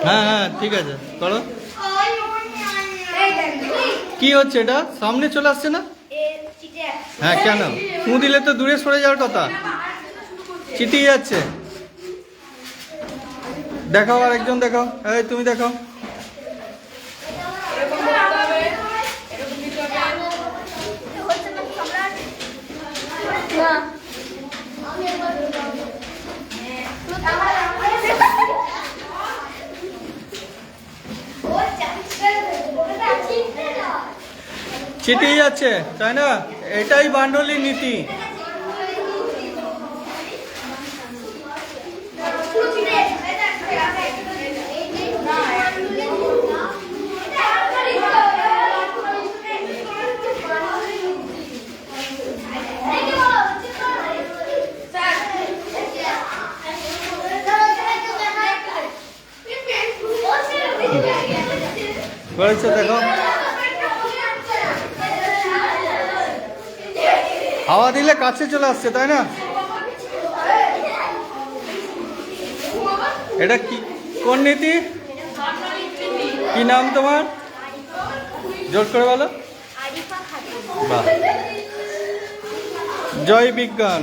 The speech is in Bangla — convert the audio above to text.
হ্যাঁ হ্যাঁ ঠিক আছে করো। কি হচ্ছে এটা? সামনে চলে আসছে না? হ্যাঁ কেন? ফু দিলে তো দূরে সরে যাওয়ার কথা। চিটিয়ে যাচ্ছে। দেখাও, আর একজন দেখাও। এই তুমি দেখাও। চিটিয়ে যাচ্ছে তাই না? এটাই বান্ডলির নীতি। করেছে দেখো, হাওয়া দিলে কাছে চলে আসছে তাই না? এটা কি, কোন নীতি? কি নাম তোমার? জোর করে বলো। বাহ, জয় বিজ্ঞান।